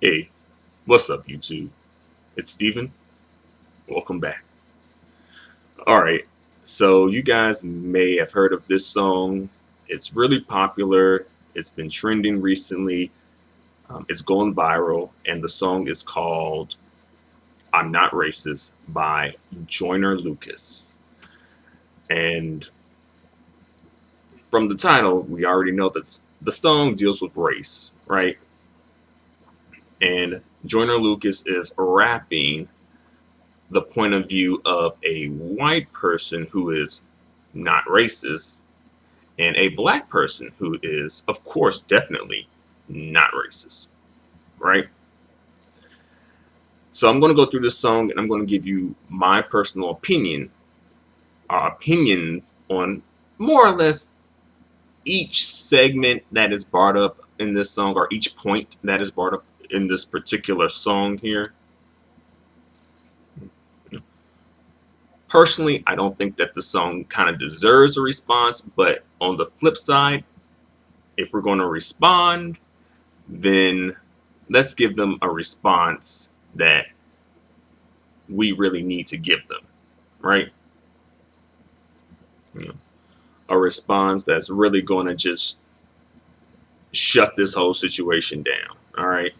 Hey, what's up, YouTube? It's Steven. Welcome back. All right, so you guys may have heard of this song. It's really popular. It's been trending recently. It's going viral, and the song is called "I'm Not Racist" by Joyner Lucas. And from the title, we already know that the song deals with race, right? And Joyner Lucas is rapping the point of view of a white person who is not racist and a black person who is, of course, definitely not racist, right? So I'm going to go through this song and I'm going to give you my personal opinions on more or less each segment that is brought up in this song, or each point that is brought up in this particular song here. Personally, I don't think that the song kind of deserves a response, but on the flip side, if we're going to respond, then let's give them a response that we really need to give them, right? You know, a response that's really going to just shut this whole situation down, all right?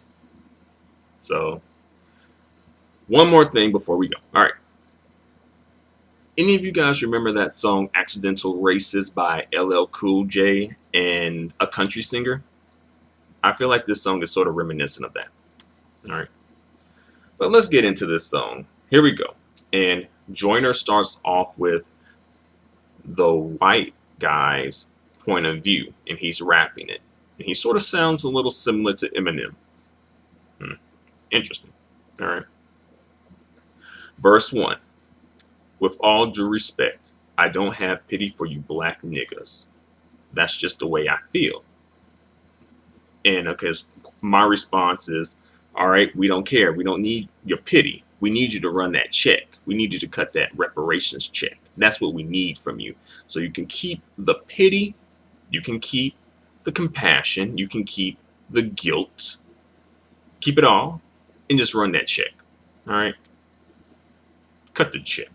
So, one more thing before we go. All right. Any of you guys remember that song Accidental Racist by LL Cool J and a country singer? I feel like this song is sort of reminiscent of that. All right. But let's get into this song. Here we go. And Joyner starts off with the white guy's point of view, and he's rapping it. And he sort of sounds a little similar to Eminem. Interesting. All right. Verse 1. With all due respect, I don't have pity for you black niggas. That's just the way I feel. And okay, my response is, all right, we don't care. We don't need your pity. We need you to run that check. We need you to cut that reparations check. That's what we need from you. So you can keep the pity, you can keep the compassion, you can keep the guilt, keep it all, and just run that check. All right? Cut the check.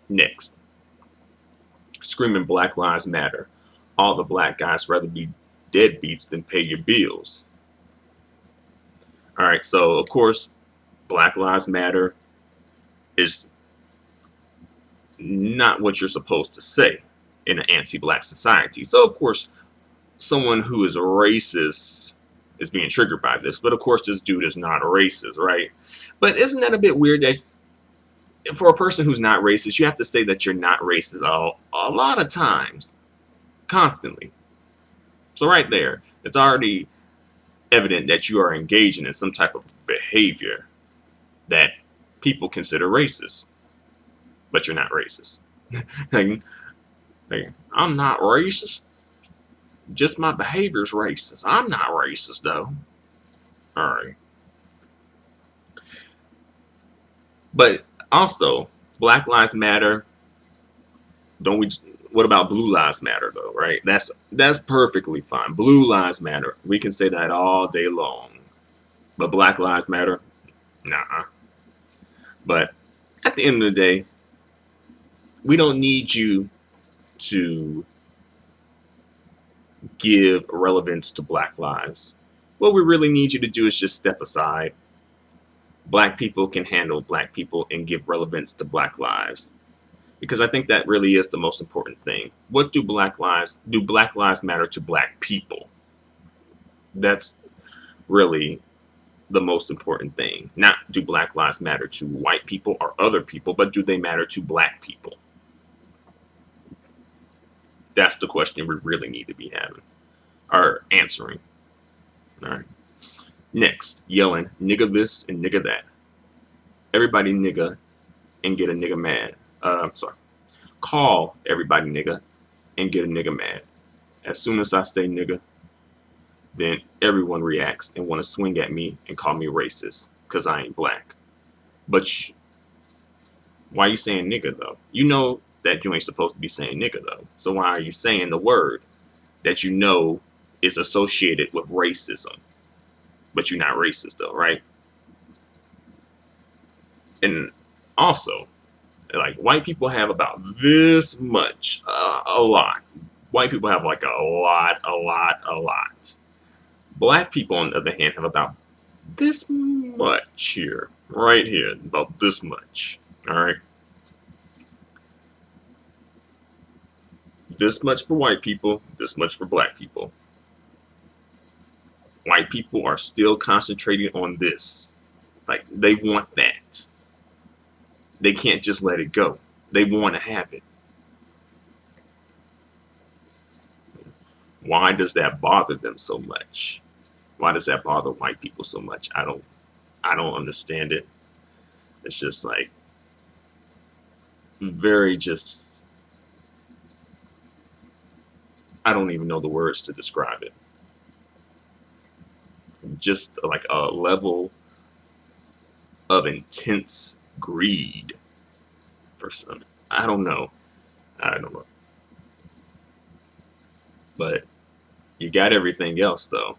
Next, screaming Black Lives Matter. All the black guys rather be deadbeats than pay your bills. All right, so of course, Black Lives Matter is not what you're supposed to say in an anti-black society. So of course, someone who is racist is being triggered by this. But of course, this dude is not a racist, right? But isn't that a bit weird that for a person who's not racist, you have to say that you're not racist a lot of times, constantly. So right there, it's already evident that you are engaging in some type of behavior that people consider racist, but you're not racist. I'm not racist. Just my behavior's racist. I'm not racist though. All right. But also, Black Lives Matter. Don't we? What about Blue Lives Matter though? Right? That's perfectly fine. Blue Lives Matter. We can say that all day long. But Black Lives Matter, nah. But at the end of the day, we don't need you to give relevance to Black lives. What we really need you to do is just step aside. Black people can handle black people and give relevance to black lives, because I think that really is the most important thing. What do black lives matter to black people? That's really the most important thing. Not do black lives matter to white people or other people, but do they matter to black people? That's the question we really need to be having or answering. All right. Next, yelling nigga this and nigga that. Everybody nigga and get a nigga mad. Sorry. Call everybody nigga and get a nigga mad. As soon as I say nigga, then everyone reacts and want to swing at me and call me racist because I ain't black. But why are you saying nigga though? You know that you ain't supposed to be saying nigga though. So why are you saying the word that you know is associated with racism? but you're not racist though, right? And also, like white people have about this much, a lot. White people have like a lot. Black people, on the other hand, have about this much here, right here, about this much. All right, this much for white people, this much for black people. White people are still concentrating on this. Like they want that. They can't just let it go. They want to have it. Why does that bother them so much? Why does that bother white people so much? I don't understand it. It's just like very just I don't even know the words to describe it. Just like a level of intense greed for some. I don't know. I don't know. But you got everything else though.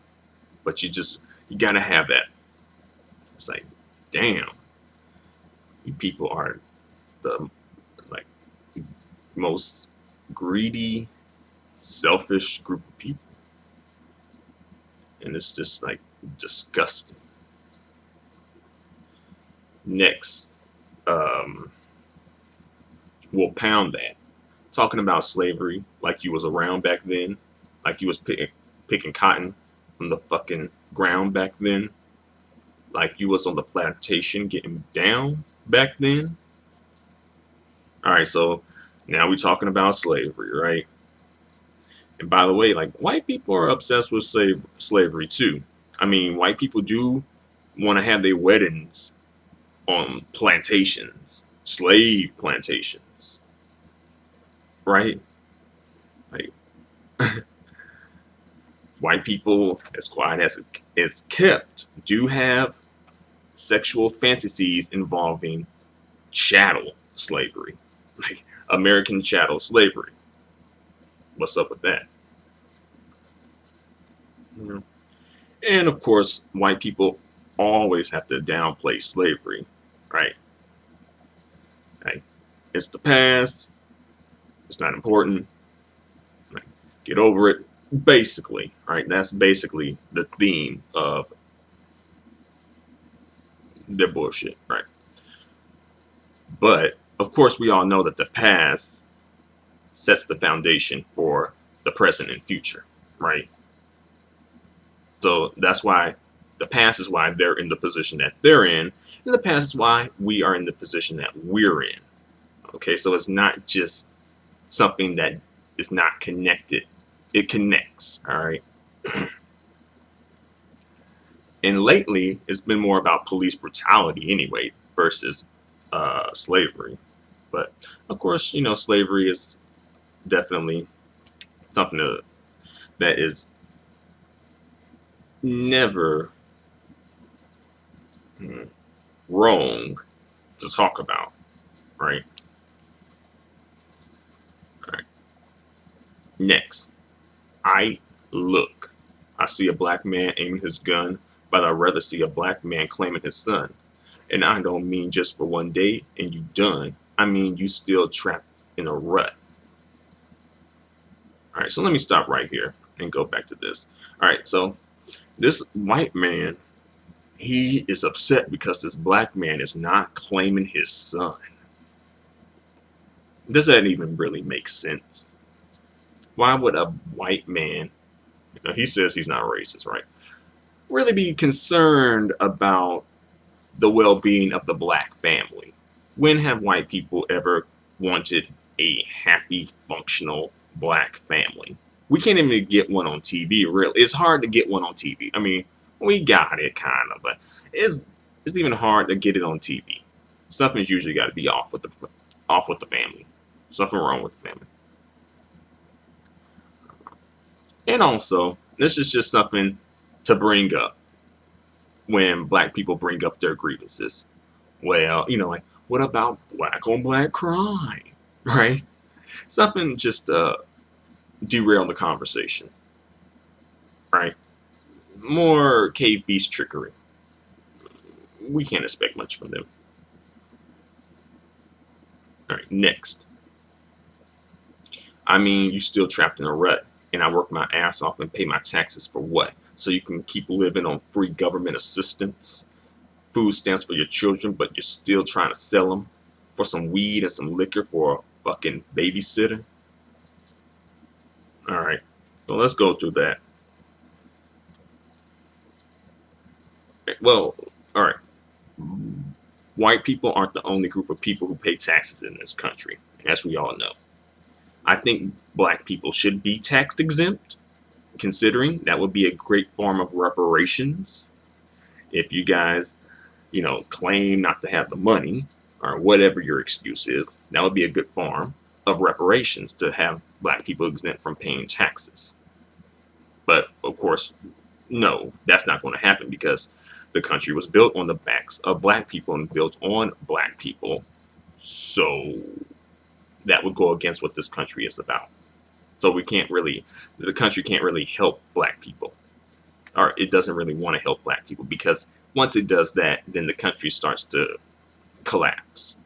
But you gotta have that. It's like, damn, you people are the like most greedy, selfish group of people. And it's just like disgusting. Next, we'll pound that. Talking about slavery like you was around back then, like you was picking cotton from the fucking ground back then, like you was on the plantation getting down back then. All right, so now we're talking about slavery, right? And by the way, like white people are obsessed with slavery too. I mean, white people do want to have their weddings on plantations, slave plantations, right? Like white people, as quiet as it is kept, do have sexual fantasies involving chattel slavery, like American chattel slavery. What's up with that? Mhm. And of course, white people always have to downplay slavery, right? Like, it's the past, it's not important, like, get over it. Basically, right? That's basically the theme of their bullshit, right? But of course, we all know that the past sets the foundation for the present and future, right? So that's why the past is why they're in the position that they're in, and the past is why we are in the position that we're in. Okay, so it's not just something that is not connected, it connects, all right? And lately, it's been more about police brutality anyway versus slavery. But of course, you know, slavery is definitely something that is never wrong to talk about, right? All right. Next, I see a black man aiming his gun, but I'd rather see a black man claiming his son. And I don't mean just for one day and you done. I mean you still trapped in a rut. All right, so let me stop right here and go back to this. All right, so this white man, he is upset because this black man is not claiming his son. Does that even really make sense? Why would a white man, you know, he says he's not racist, right? Really be concerned about the well-being of the black family? When have white people ever wanted a happy, functional black family? We can't even get one on TV, really. It's hard to get one on TV. I mean, we got it, kind of, but it's even hard to get it on TV. Something's usually got to be off with the family. Something wrong with the family. And also, this is just something to bring up when black people bring up their grievances. Well, you know, like, what about black on black crime, right? Something just derail the conversation, right? more cave beast trickery. We can't expect much from them. All right, next. I mean, you still trapped in a rut, and I work my ass off and pay my taxes for what? So you can keep living on free government assistance, food stamps for your children, but you're still trying to sell them for some weed and some liquor for a fucking babysitter? All right, so let's go through that. Well, all right. White people aren't the only group of people who pay taxes in this country, as we all know. I think black people should be tax exempt, considering that would be a great form of reparations. If you guys, claim not to have the money or whatever your excuse is, that would be a good form of reparations to have black people exempt from paying taxes. But of course, no, that's not going to happen because the country was built on the backs of black people and built on black people. So that would go against what this country is about. So the country can't really help black people, or it doesn't really want to help black people, because once it does that, then the country starts to collapse,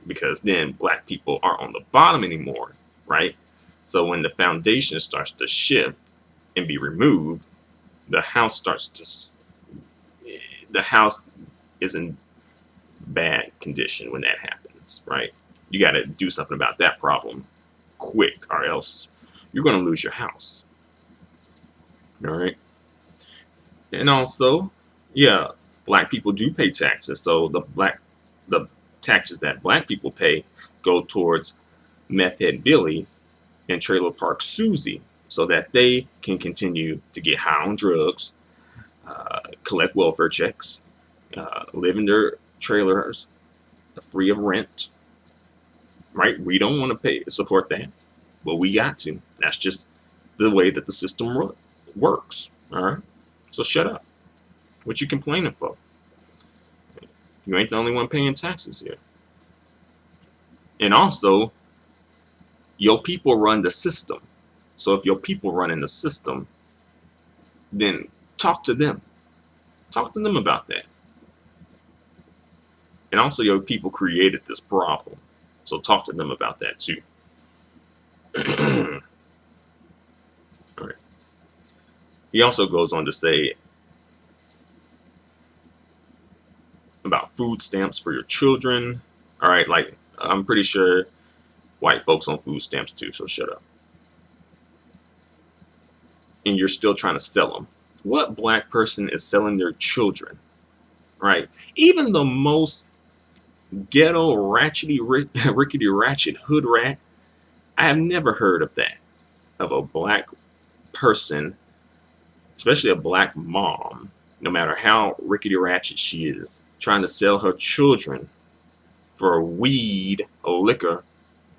because then black people aren't on the bottom anymore, right? So when the foundation starts to shift and be removed, the house is in bad condition when that happens, right? You got to do something about that problem quick, or else you're going to lose your house. All right. And also, yeah, black people do pay taxes. So the taxes that black people pay go towards Meth Head Billy and Trailer Park Susie, so that they can continue to get high on drugs, collect welfare checks, live in their trailers free of rent. Right? We don't want to support that, but we got to. That's just the way that the system works. All right. So shut up. What you complaining for? You ain't the only one paying taxes here. And also, your people run the system. So if your people run in the system, then talk to them. Talk to them about that. And also, your people created this problem. So talk to them about that too. All right. He also goes on to say about food stamps for your children. All right, like I'm pretty sure white folks on food stamps too, so shut up. And you're still trying to sell them. What black person is selling their children? Right? Even the most ghetto, rickety ratchet hood rat, I have never heard of that. Of a black person, especially a black mom, no matter how rickety ratchet she is, trying to sell her children for weed, a liquor,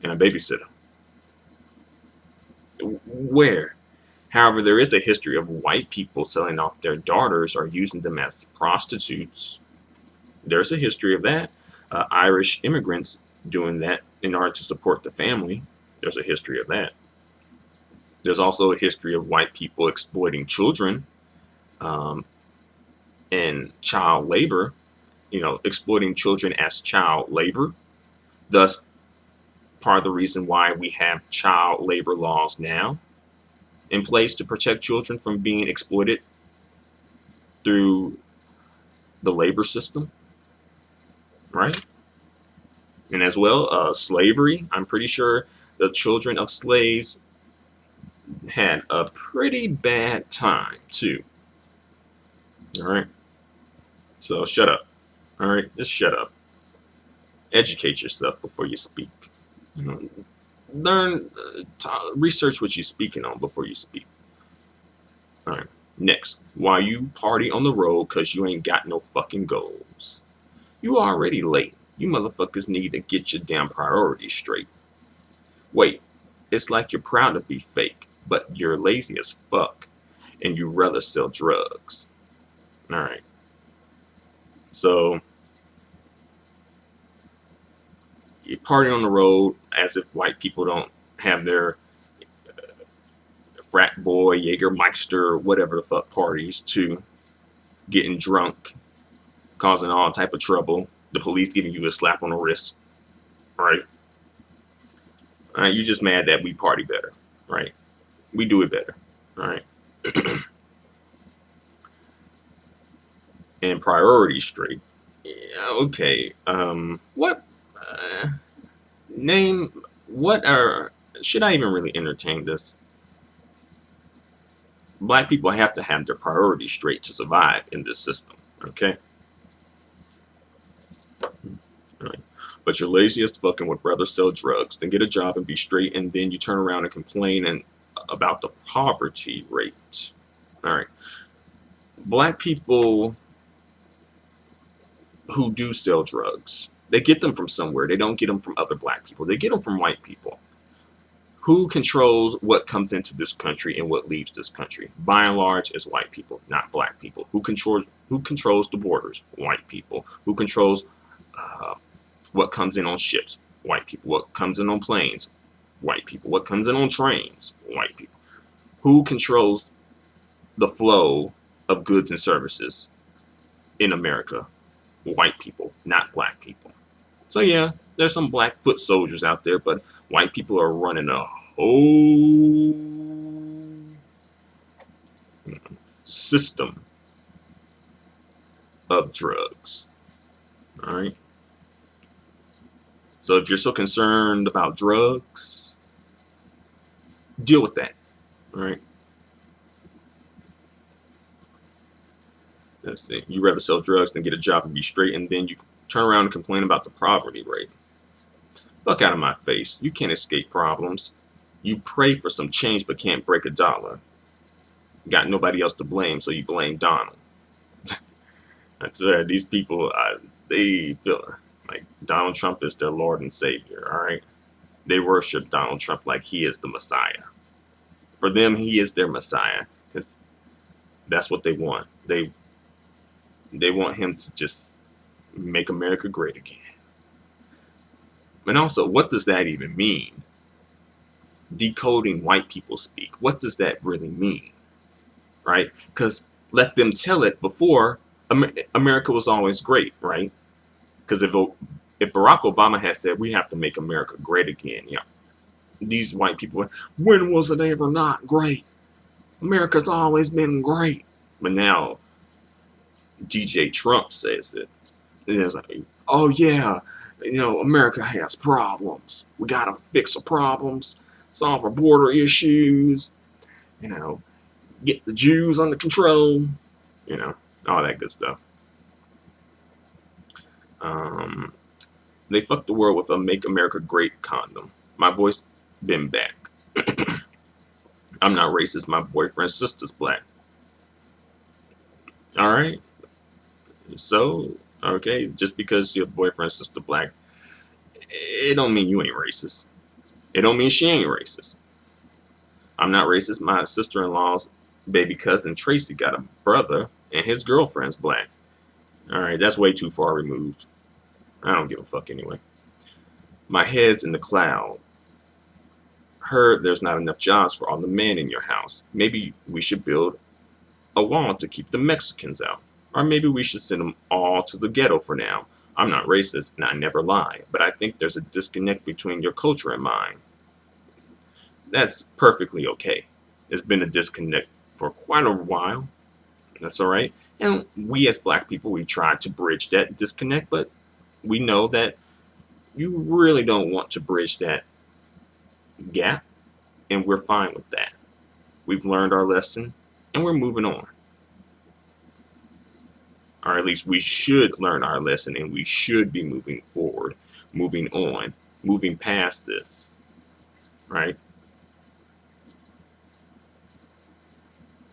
and a babysitter. Where? However, there is a history of white people selling off their daughters or using them as prostitutes. There's a history of that. Irish immigrants doing that in order to support the family. There's a history of that. There's also a history of white people exploiting children and child labor, exploiting children as child labor. Thus, part of the reason why we have child labor laws now in place to protect children from being exploited through the labor system, right? And as well, slavery. I'm pretty sure the children of slaves had a pretty bad time too. All right. So shut up. All right, just shut up. Educate yourself before you speak. Learn, research what you're speaking on before you speak. All right. Next, why you party on the road because you ain't got no fucking goals? You already late. You motherfuckers need to get your damn priorities straight. Wait, it's like you're proud to be fake, but you're lazy as fuck, and you rather sell drugs. All right. So you party on the road as if white people don't have their frat boy, Jägermeister, whatever the fuck parties, to getting drunk, causing all type of trouble, the police giving you a slap on the wrist, right? You're just mad that we party better, right? We do it better, right? And priority straight. Yeah, okay. What name? What are? Should I even really entertain this? Black people have to have their priorities straight to survive in this system. Okay. Right. But you're lazy as fucking would rather sell drugs than get a job and be straight, and then you turn around and complain about the poverty rate. All right. Black people who do sell drugs, they get them from somewhere. They don't get them from other black people. They get them from white people. Who controls what comes into this country and what leaves this country? By and large, is white people, not black people. Who controls the borders? White people. Who controls what comes in on ships? White people. What comes in on planes? White people. What comes in on trains? White people. Who controls the flow of goods and services in America? White people, not black people. So yeah, there's some black foot soldiers out there, but white people are running a whole system of drugs. All right. So if you're so concerned about drugs, deal with that. All right. Let's see. You rather sell drugs than get a job and be straight, and then you turn around and complain about the poverty rate. Fuck out of my face. You can't escape problems. You pray for some change but can't break a dollar. Got nobody else to blame, so you blame Donald. That's these people, they feel like Donald Trump is their Lord and Savior, all right? They worship Donald Trump like he is the Messiah. For them, he is their Messiah, because that's what they want. They want him to just make America great again. And also, what does that even mean? Decoding white people speak. What does that really mean? Right? Because let them tell it before, America was always great, right? Because if Barack Obama had said, we have to make America great again, yeah, these white people, when was it ever not great? America's always been great. But now, DJ Trump says it. And it's like, oh yeah, America has problems. We gotta fix the problems, solve our border issues, get the Jews under control, all that good stuff. They fucked the world with a Make America Great condom. My voice been back. I'm not racist. My boyfriend's sister's black. All right. So, okay, just because your boyfriend's sister black, it don't mean you ain't racist. It don't mean she ain't racist. I'm not racist. My sister-in-law's baby cousin Tracy got a brother, and his girlfriend's black. All right, that's way too far removed. I don't give a fuck anyway. My head's in the cloud. Heard there's not enough jobs for all the men in your house. Maybe we should build a wall to keep the Mexicans out. Or maybe we should send them all to the ghetto for now. I'm not racist and I never lie, but I think there's a disconnect between your culture and mine. That's perfectly okay. There's been a disconnect for quite a while. That's all right. And we as black people, we try to bridge that disconnect, but we know that you really don't want to bridge that gap, and we're fine with that. We've learned our lesson, and we're moving on. Or at least we should learn our lesson, and we should be moving forward, moving on, moving past this, right?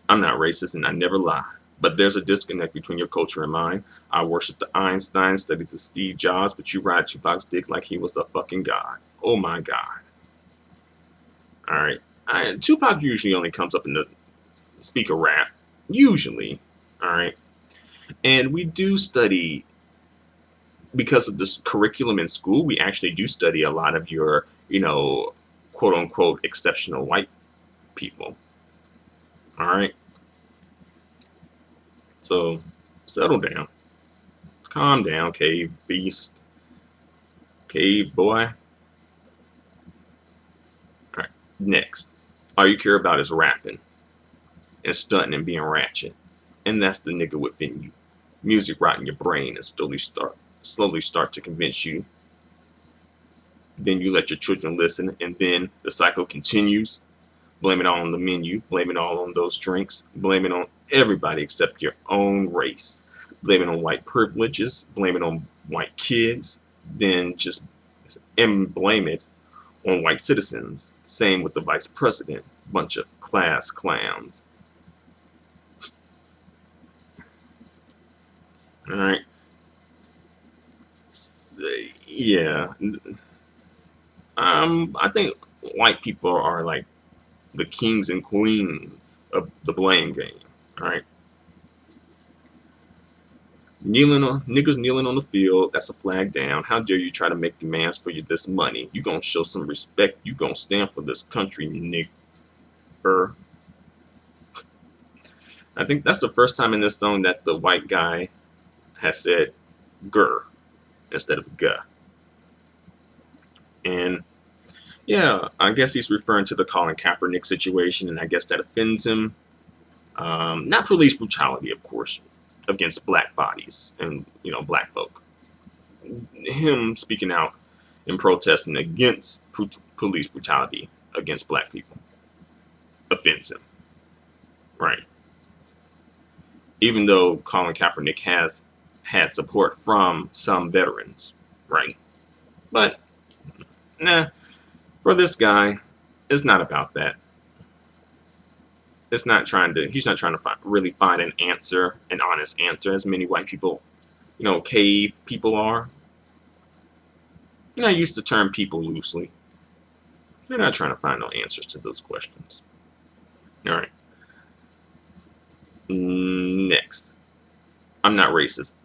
I'm not racist, and I never lie. But there's a disconnect between your culture and mine. I worship the Einstein, studied to Steve Jobs, but you ride Tupac's dick like he was a fucking god. Oh my god. All right. Tupac usually only comes up in the speaker rap. Usually. All right. And we do study, because of this curriculum in school, we actually do study a lot of your, quote unquote, exceptional white people. All right. So settle down. Calm down, cave beast. Cave boy. All right. Next. All you care about is rapping and stunting and being ratchet. And that's the nigga within you. Music rotting your brain and slowly start to convince you. Then you let your children listen, and then the cycle continues. Blame it all on the menu, blame it all on those drinks, blame it on everybody except your own race. Blame it on white privileges, blame it on white kids, then just and blame it on white citizens. Same with the vice president. Bunch of class clowns. All right. Yeah. I think white people are like the kings and queens of the blame game. All right. Niggas kneeling on the field, that's a flag down. How dare you try to make demands for this money? You gonna show some respect. You gonna stand for this country, nigger. I think that's the first time in this song that the white guy has said "ger" instead of "guh." And yeah, I guess he's referring to the Colin Kaepernick situation, and I guess that offends him. Not police brutality, of course, against black bodies and black folk. Him speaking out and protesting against police brutality against black people offends him, right? Even though Colin Kaepernick has had support from some veterans, right? But nah, for this guy, it's not about that. He's not trying to really find an answer, an honest answer, as many white people, cave people are. I use the term people loosely. They're not trying to find no answers to those questions. All right. Next. I'm not racist.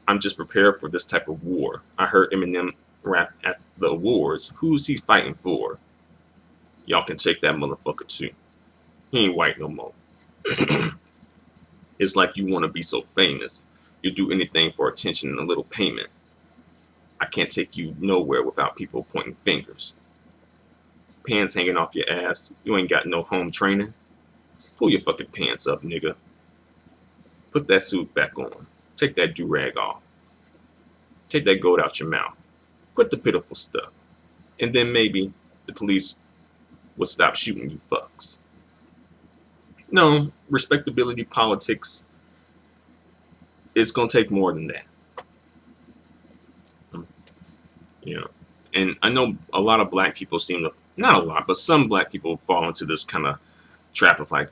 I'm just prepared for this type of war. I heard Eminem rap at the awards. Who's he fighting for? Y'all can take that motherfucker too. He ain't white no more. It's like you want to be so famous. You'll do anything for attention and a little payment. I can't take you nowhere without people pointing fingers. Pants hanging off your ass. You ain't got no home training. Pull your fucking pants up, nigga. Put that suit back on. Take that do-rag off. Take that goat out your mouth. Quit the pitiful stuff. And then maybe the police would stop shooting you fucks. No, respectability politics is going to take more than that. And I know a lot of black people seem to, not a lot, but some black people fall into this kind of trap of like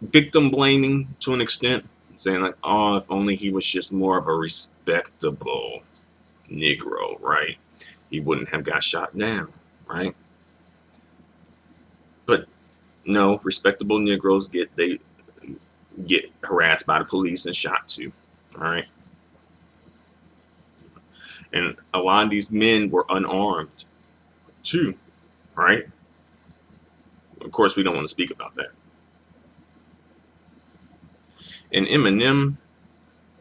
victim blaming to an extent, saying like, oh, if only he was just more of a respectable Negro, right? He wouldn't have got shot down, right? But no, respectable Negroes get harassed by the police and shot too, all right? And a lot of these men were unarmed too, right? Of course, we don't want to speak about that. And Eminem,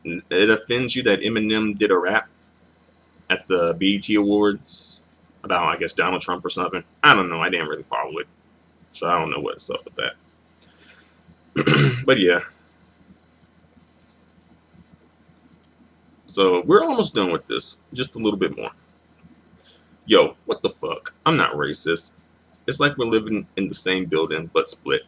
it offends you that Eminem did a rap at the BET Awards about, I guess, Donald Trump or something. I don't know. I didn't really follow it. So I don't know what's up with that. But yeah. So we're almost done with this. Just a little bit more. Yo, what the fuck? I'm not racist. It's like we're living in the same building but split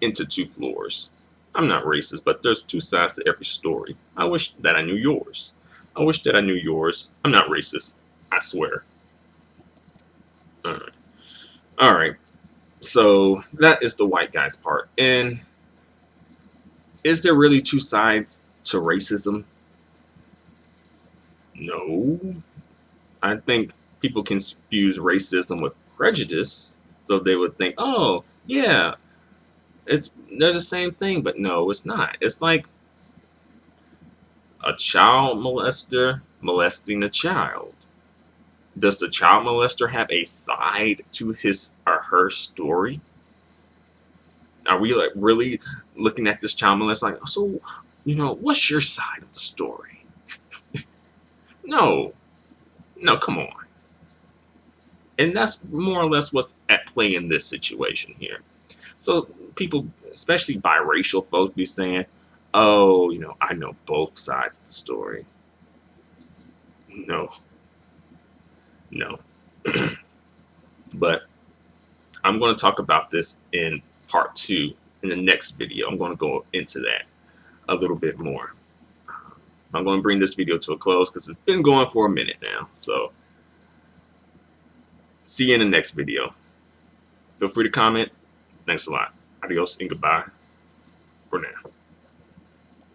into 2 floors. I'm not racist, but there's 2 sides to every story. I wish that I knew yours. I wish that I knew yours. I'm not racist. I swear. Alright. Alright. So that is the white guy's part. And is there really 2 sides to racism? No. I think people confuse racism with prejudice. So they would think, oh, yeah, they're the same thing. But no, it's not. It's like a child molester molesting a child. Does the child molester have a side to his or her story? Are we like really looking at this child molest like, so, you know, what's your side of the story? No, no, come on. And that's more or less what's at play in this situation here. So people, especially biracial folks, be saying, oh, you know, I know both sides of the story. No, no. But I'm going to talk about this in part 2 in the next video. I'm going to go into that a little bit more. I'm going to bring this video to a close because it's been going for a minute now. So see you in the next video. Feel free to comment. Thanks a lot. Adios and goodbye for now.